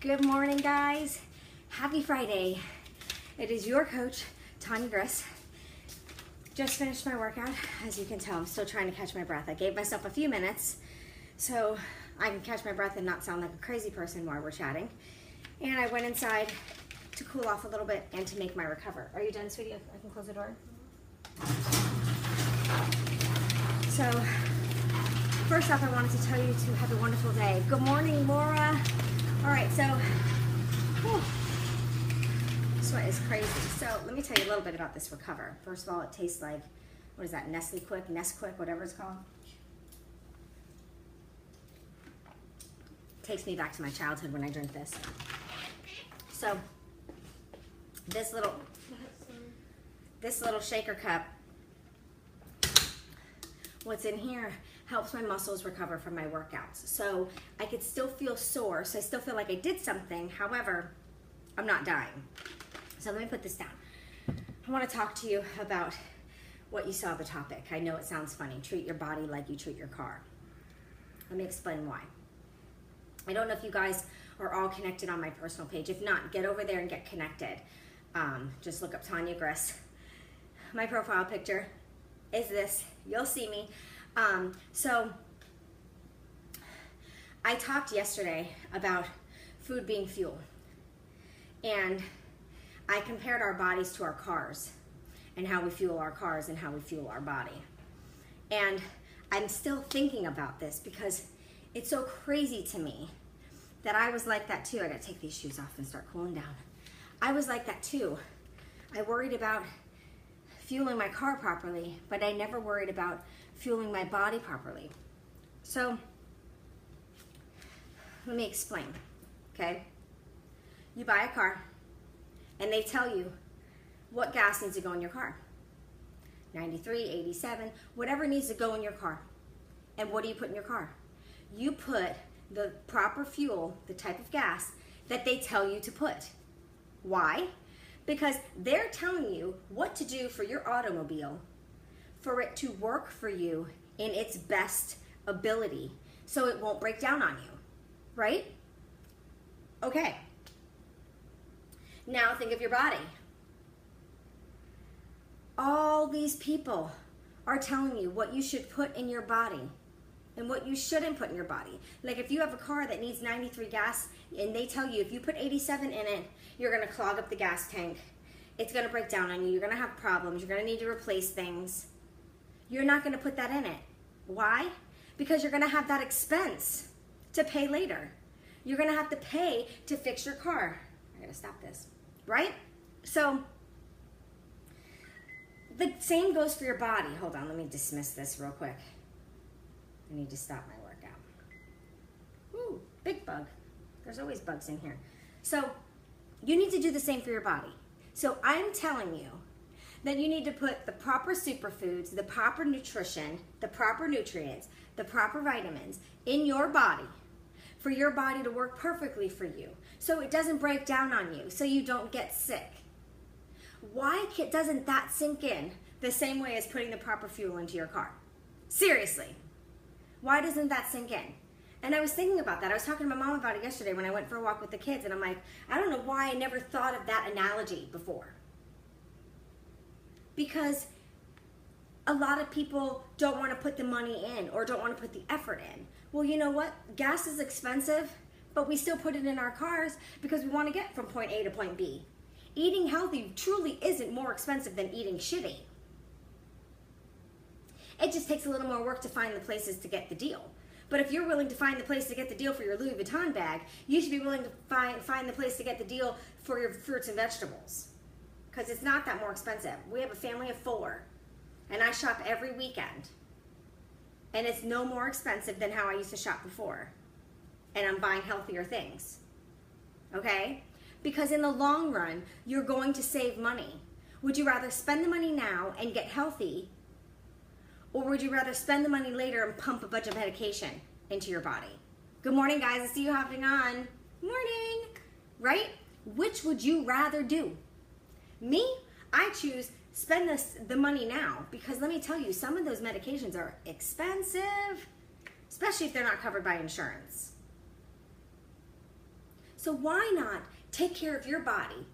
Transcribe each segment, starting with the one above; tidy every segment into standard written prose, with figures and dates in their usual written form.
Good morning, guys. Happy Friday. It is your coach, Tanya Griss. Just finished my workout. As you can tell, I'm still trying to catch my breath. I gave myself a few minutes so I can catch my breath and not sound like a crazy person while we're chatting. And I went inside to cool off a little bit and to make my recover. Are you done, sweetie? I can close the door. So, first off, I wanted to tell you to have a wonderful day. Good morning, Laura. All right, so, whew, sweat is crazy. So let me tell you a little bit about this Recover. First of all, it tastes like, what is that, Nesquik, whatever it's called. Takes me back to my childhood when I drink this. So, this little shaker cup, what's in here helps my muscles recover from my workouts. So I could still feel sore, so I still feel like I did something. However, I'm not dying. So let me put this down. I want to talk to you about what you saw the topic. I know it sounds funny. Treat your body like you treat your car. Let me explain why. I don't know if you guys are all connected on my personal page. If not, get over there and get connected. Just look up Tanya Griss. My profile picture is this. You'll see me. So I talked yesterday about food being fuel, and I compared our bodies to our cars and how we fuel our cars and how we fuel our body. And I'm still thinking about this because it's so crazy to me that I was like that too. I gotta take these shoes off and start cooling down. I was like that too. I worried about fueling my car properly, but I never worried about fueling my body properly. So, let me explain, okay? You buy a car, and they tell you what gas needs to go in your car. 93, 87, whatever needs to go in your car. And what do you put in your car? You put the proper fuel, the type of gas that they tell you to put. Why? Because they're telling you what to do for your automobile for it to work for you in its best ability so it won't break down on you, right? Okay. Now think of your body. All these people are telling you what you should put in your body and what you shouldn't put in your body. Like if you have a car that needs 93 gas and they tell you if you put 87 in it, you're gonna clog up the gas tank. It's gonna break down on you. You're gonna have problems. You're gonna need to replace things. You're not gonna put that in it. Why? Because you're gonna have that expense to pay later. You're gonna have to pay to fix your car. I gotta stop this, right? So, the same goes for your body. Hold on, let me dismiss this real quick. I need to stop my workout. Ooh, big bug. There's always bugs in here. So, you need to do the same for your body. So, I'm telling you that you need to put the proper superfoods, the proper nutrition, the proper nutrients, the proper vitamins in your body for your body to work perfectly for you so it doesn't break down on you, so you don't get sick. Why doesn't that sink in the same way as putting the proper fuel into your car? Seriously. Why doesn't that sink in? And I was thinking about that. I was talking to my mom about it yesterday when I went for a walk with the kids, and I'm like, I don't know why I never thought of that analogy before. Because a lot of people don't want to put the money in or don't want to put the effort in. Well, you know what? Gas is expensive, but we still put it in our cars because we want to get from point A to point B. Eating healthy truly isn't more expensive than eating shitty. It just takes a little more work to find the places to get the deal. But if you're willing to find the place to get the deal for your Louis Vuitton bag, you should be willing to find the place to get the deal for your fruits and vegetables. Because it's not that more expensive. We have a family of 4, and I shop every weekend. And it's no more expensive than how I used to shop before. And I'm buying healthier things. Okay? Because in the long run, you're going to save money. Would you rather spend the money now and get healthy, or would you rather spend the money later and pump a bunch of medication into your body? Good morning, guys. I see you hopping on. Morning. Right? Which would you rather do? Me, I choose spend the money now because let me tell you, some of those medications are expensive, especially if they're not covered by insurance. So why not take care of your body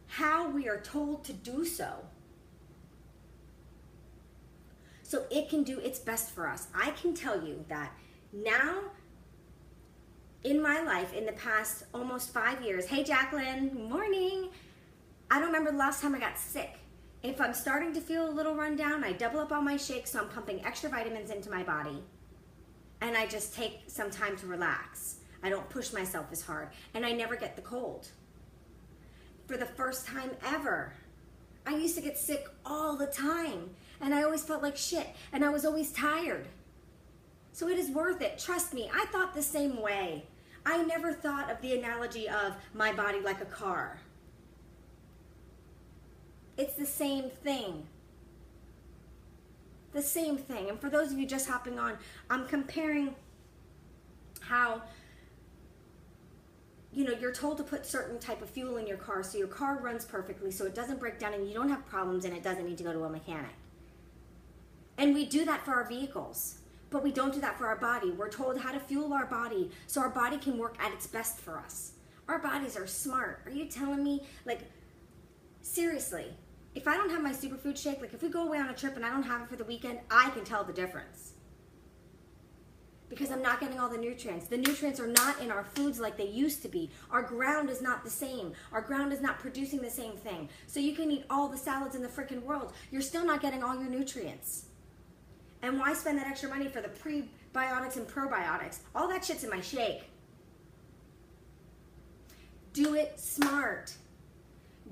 how we are told to do so it can do its best for us? I can tell you that now in my life, in the past almost 5 years, hey Jacqueline, good morning. I don't remember the last time I got sick. If I'm starting to feel a little run down, I double up on my shakes, so I'm pumping extra vitamins into my body. And I just take some time to relax. I don't push myself as hard. And I never get the cold. For the first time ever, I used to get sick all the time. And I always felt like shit. And I was always tired. So it is worth it. Trust me, I thought the same way. I never thought of the analogy of my body like a car. It's the same thing. The same thing. And for those of you just hopping on, I'm comparing how, you're told to put certain type of fuel in your car so your car runs perfectly, so it doesn't break down and you don't have problems and it doesn't need to go to a mechanic. And we do that for our vehicles, but we don't do that for our body. We're told how to fuel our body so our body can work at its best for us. Our bodies are smart. Are you telling me, seriously, if I don't have my superfood shake, if we go away on a trip and I don't have it for the weekend, I can tell the difference. Because I'm not getting all the nutrients. The nutrients are not in our foods like they used to be. Our ground is not the same. Our ground is not producing the same thing. So you can eat all the salads in the freaking world. You're still not getting all your nutrients. And why spend that extra money for the prebiotics and probiotics? All that shit's in my shake. Do it smart.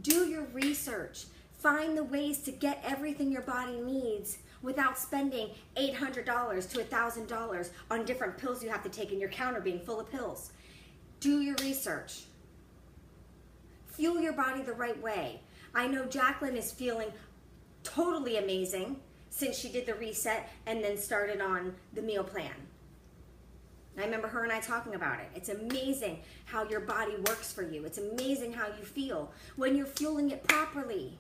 Do your research. Find the ways to get everything your body needs without spending $800 to $1,000 on different pills you have to take and your counter being full of pills. Do your research. Fuel your body the right way. I know Jacqueline is feeling totally amazing since she did the reset and then started on the meal plan. I remember her and I talking about it. It's amazing how your body works for you. It's amazing how you feel when you're fueling it properly.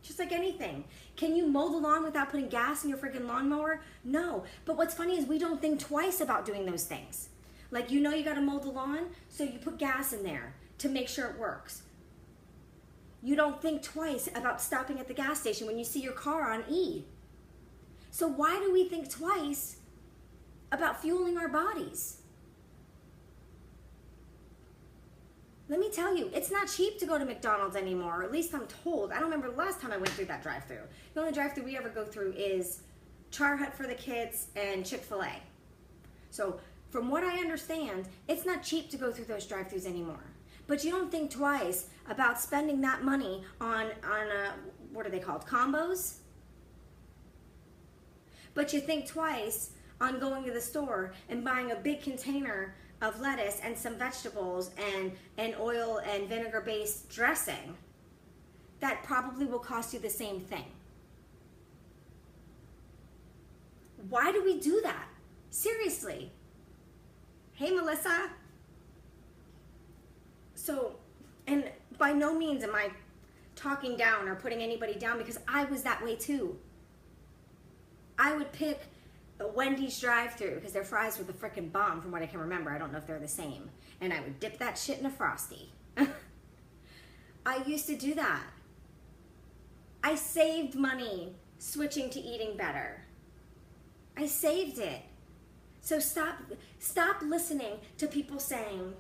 Just like anything. Can you mow the lawn without putting gas in your freaking lawnmower? No. But what's funny is we don't think twice about doing those things. You gotta mow the lawn, so you put gas in there to make sure it works. You don't think twice about stopping at the gas station when you see your car on E. So why do we think twice about fueling our bodies? Let me tell you, it's not cheap to go to McDonald's anymore, or at least I'm told. I don't remember the last time I went through that drive-thru. The only drive-thru we ever go through is Char Hut for the kids and Chick-fil-A. So from what I understand, it's not cheap to go through those drive-thrus anymore. But you don't think twice about spending that money on what are they called, combos? But you think twice on going to the store and buying a big container of lettuce and some vegetables and oil and vinegar based dressing that probably will cost you the same thing. Why do we do that? Seriously. Hey Melissa. So, and by no means am I talking down or putting anybody down, because I was that way too. I would pick a Wendy's drive-thru because their fries were the frickin' bomb from what I can remember. I don't know if they're the same. And I would dip that shit in a Frosty. I used to do that. I saved money switching to eating better. I saved it. So stop listening to people saying,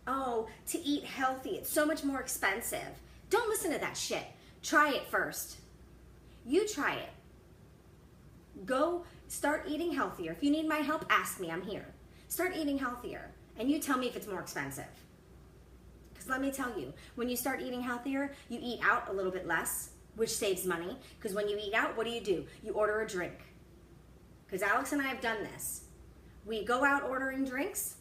oh, to eat healthy, it's so much more expensive. Don't listen to that shit. Try it first. You try it. Go start eating healthier. If you need my help, ask me. I'm here. Start eating healthier. And you tell me if it's more expensive. Because let me tell you, when you start eating healthier, you eat out a little bit less, which saves money. Because when you eat out, what do? You order a drink. Because Alex and I have done this. We go out ordering drinks,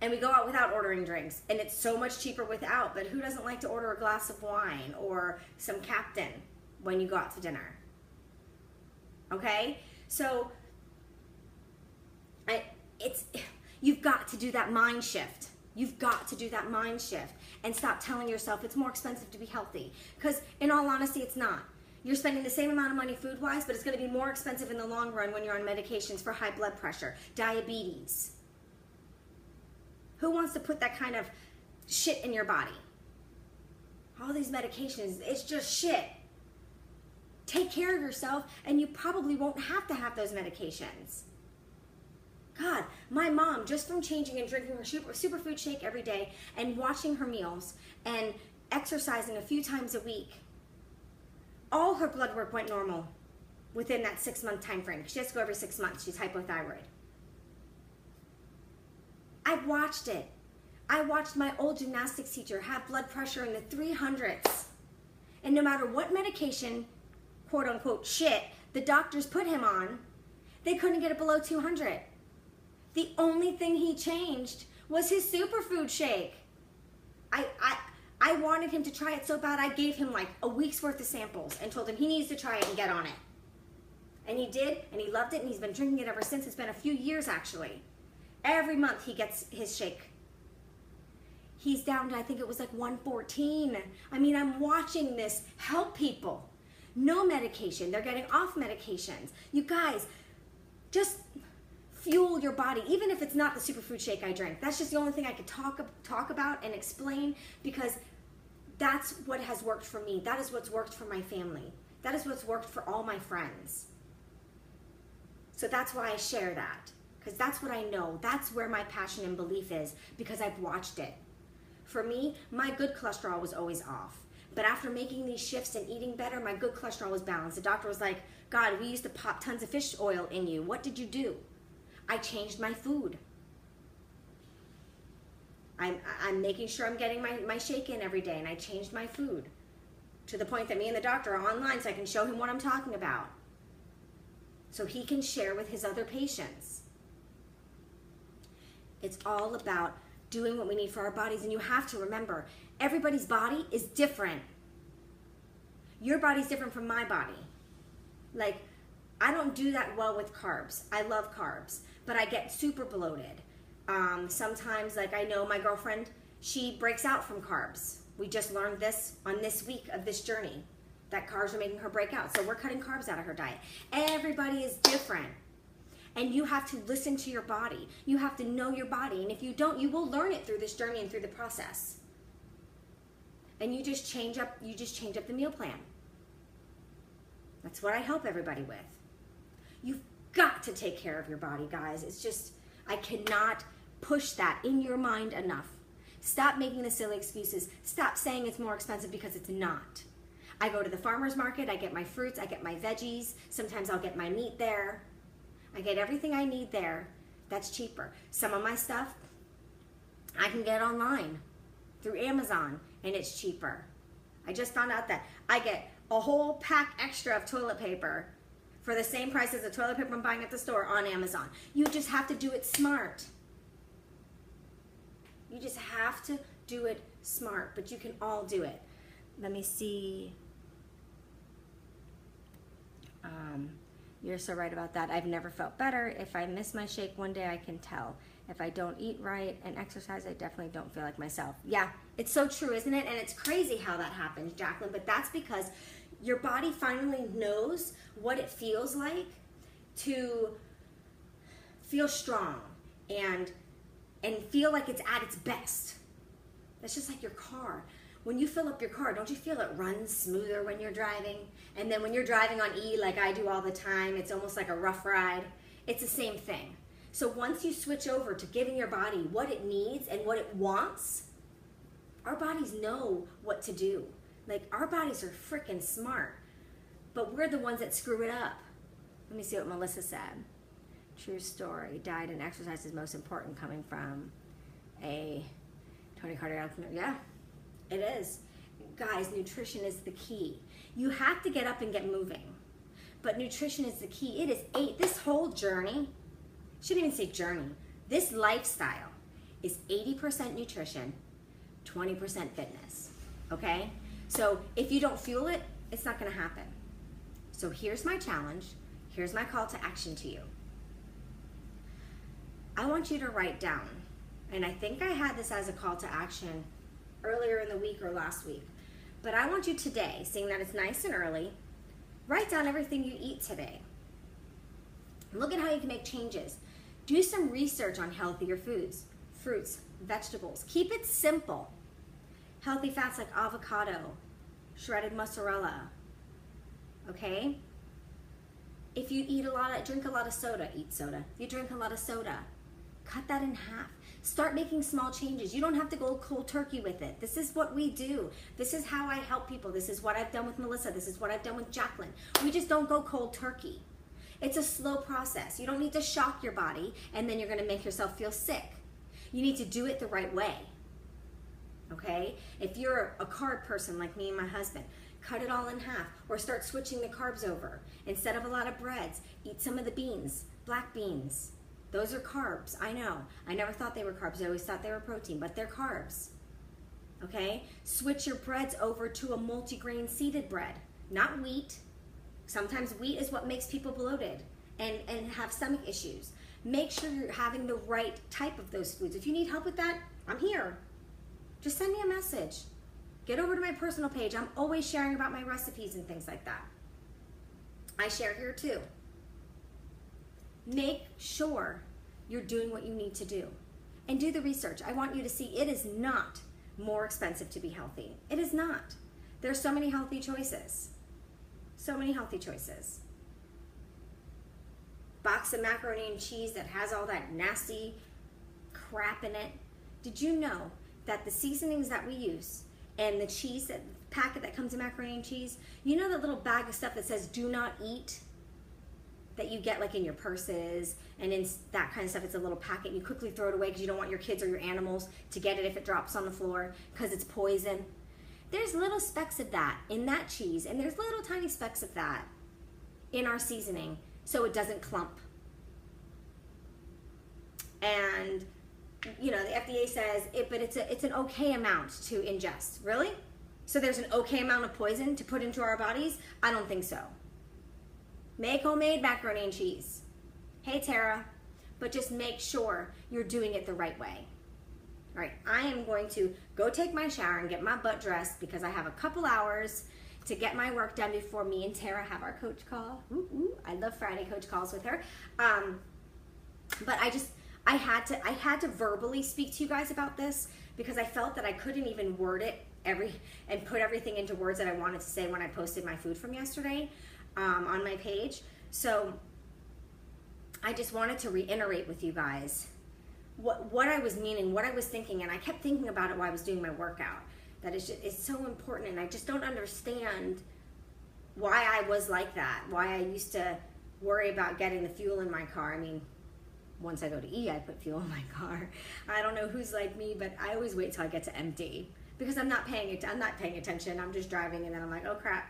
and we go out without ordering drinks. And it's so much cheaper without. But who doesn't like to order a glass of wine or some Captain when you go out to dinner? Okay? So, you've got to do that mind shift. You've got to do that mind shift and stop telling yourself it's more expensive to be healthy. Because in all honesty, it's not. You're spending the same amount of money food-wise, but it's going to be more expensive in the long run when you're on medications for high blood pressure, diabetes. Who Who wants to put that kind of shit in your body? All these medications, it's just shit. Take care of yourself and you probably won't have to have those medications. God, my mom, just from changing and drinking her superfood shake every day and watching her meals and exercising a few times a week, all her blood work went normal within that 6-month time frame. She has to go every 6 months. She's hypothyroid. I've watched it. I watched my old gymnastics teacher have blood pressure in the 300s. And no matter what medication, quote unquote shit, the doctors put him on, they couldn't get it below 200. The only thing he changed was his superfood shake. I wanted him to try it so bad, I gave him like a week's worth of samples and told him he needs to try it and get on it. And he did, and he loved it, and he's been drinking it ever since. It's been a few years, actually. Every month he gets his shake. He's down to, I think it was like 114. I mean, I'm watching this help people. No medication. They're getting off medications. You guys, just fuel your body, even if it's not the superfood shake I drink. That's just the only thing I could talk about and explain, because that's what has worked for me. That is what's worked for my family. That is what's worked for all my friends. So that's why I share that, because that's what I know. That's where my passion and belief is, because I've watched it. For me, my good cholesterol was always off. But after making these shifts and eating better, my good cholesterol was balanced. The doctor was like, God, we used to pop tons of fish oil in you. What did you do? I changed my food. I'm making sure I'm getting my shake in every day, and I changed my food to the point that me and the doctor are online so I can show him what I'm talking about, so he can share with his other patients. It's all about doing what we need for our bodies, and you have to remember, everybody's body is different. Your body's different from my body. Like, I don't do that well with carbs. I love carbs, but I get super bloated. Sometimes, like, I know my girlfriend, she breaks out from carbs. We just learned this on this week of this journey, that carbs are making her break out. So we're cutting carbs out of her diet. Everybody is different. And you have to listen to your body. You have to know your body. And if you don't, you will learn it through this journey and through the process. And you just change up the meal plan. That's what I help everybody with. You've got to take care of your body, guys. It's just, I cannot push that in your mind enough. Stop making the silly excuses. Stop saying it's more expensive, because it's not. I go to the farmer's market, I get my fruits, I get my veggies. Sometimes I'll get my meat there. I get everything I need there. That's cheaper. Some of my stuff I can get online through Amazon, and it's cheaper. I just found out that I get a whole pack extra of toilet paper for the same price as the toilet paper I'm buying at the store on Amazon. You just have to do it smart. You just have to do it smart, but you can all do it. Let me see. You're so right about that. I've never felt better. If I miss my shake one day, I can tell. If I don't eat right and exercise, I definitely don't feel like myself. Yeah, it's so true, isn't it? And it's crazy how that happens, Jacqueline, but that's because your body finally knows what it feels like to feel strong and feel like it's at its best. That's just like your car. When you fill up your car, don't you feel it runs smoother when you're driving? And then when you're driving on E, like I do all the time, it's almost like a rough ride. It's the same thing. So once you switch over to giving your body what it needs and what it wants, our bodies know what to do. Like, our bodies are freaking smart, but we're the ones that screw it up. Let me see what Melissa said. True story. Diet and exercise is most important, coming from a Tony Cardiac. Yeah, it is. Guys, nutrition is the key. You have to get up and get moving, but nutrition is the key. It is this whole journey, shouldn't even say journey, this lifestyle is 80% nutrition, 20% fitness, okay? So if you don't fuel it, it's not gonna happen. So here's my challenge. Here's my call to action to you. I want you to write down, and I think I had this as a call to action earlier in the week or last week, but I want you today, seeing that it's nice and early, write down everything you eat today. Look at how you can make changes. Do some research on healthier foods. fruits, vegetables. Keep it simple. Healthy fats like avocado, shredded mozzarella, okay? If you drink a lot of soda, eat soda. If you drink a lot of soda, cut that in half. Start making small changes. You don't have to go cold turkey with it. This is what we do. This is how I help people. This is what I've done with Melissa. This is what I've done with Jacqueline. We just don't go cold turkey. It's a slow process. You don't need to shock your body and then you're gonna make yourself feel sick. You need to do it the right way, okay? If you're a carb person like me and my husband, cut it all in half or start switching the carbs over. Instead of a lot of breads, eat some of the beans, black beans. Those are carbs, I know. I never thought they were carbs. I always thought they were protein, but they're carbs, okay? Switch your breads over to a multigrain seeded bread, not wheat. Sometimes wheat is what makes people bloated and have stomach issues. Make sure you're having the right type of those foods. If you need help with that, I'm here. Just send me a message. Get over to my personal page. I'm always sharing about my recipes and things like that. I share here too. Make sure you're doing what you need to do and do the research. I want you to see it is not more expensive to be healthy. It is not. There's so many healthy choices. So many healthy choices. Box of macaroni and cheese that has all that nasty crap in it. Did you know that the seasonings that we use and the cheese, that packet that comes in macaroni and cheese, you know that little bag of stuff that says do not eat that you get like in your purses and in that kind of stuff? It's a little packet and you quickly throw it away because you don't want your kids or your animals to get it if it drops on the floor because it's poison. There's little specks of that in that cheese and there's little tiny specks of that in our seasoning so it doesn't clump. And you know, the FDA says it, but it's an okay amount to ingest. Really? So there's an okay amount of poison to put into our bodies? I don't think so. Make homemade macaroni and cheese. Hey Tara, but just make sure you're doing it the right way. All right, I am going to go take my shower and get my butt dressed because I have a couple hours to get my work done before me and Tara have our coach call. Ooh, ooh, I love Friday coach calls with her. But I had to verbally speak to you guys about this because I felt that I couldn't even word it and put everything into words that I wanted to say when I posted my food from yesterday on my page. So I just wanted to reiterate with you guys what I was meaning, what I was thinking, and I kept thinking about it while I was doing my workout. That it's so important, and I just don't understand why I was like that, why I used to worry about getting the fuel in my car. I mean, once I go to E, I put fuel in my car. I don't know who's like me, but I always wait till I get to empty because I'm not paying attention. I'm just driving, and then I'm like, oh crap,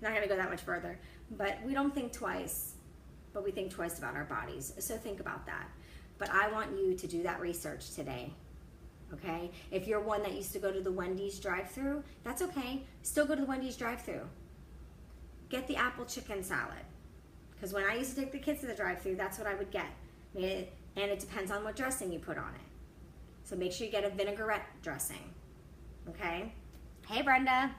I'm not gonna go that much further. But we don't think twice, but we think twice about our bodies. So think about that. But I want you to do that research today, okay? If you're one that used to go to the Wendy's drive-thru, that's okay. Still go to the Wendy's drive-thru. Get the apple chicken salad. Because when I used to take the kids to the drive-thru, that's what I would get. And it depends on what dressing you put on it. So make sure you get a vinaigrette dressing, okay? Hey, Brenda.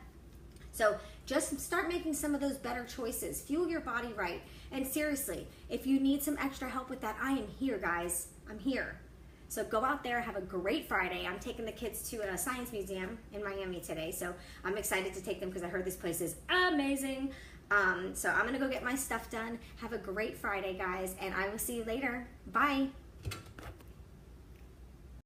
So just start making some of those better choices. Fuel your body right. And seriously, if you need some extra help with that, I am here, guys. I'm here. So go out there, have a great Friday. I'm taking the kids to a science museum in Miami today, so I'm excited to take them because I heard this place is amazing. So I'm gonna go get my stuff done. Have a great Friday, guys, and I will see you later. Bye.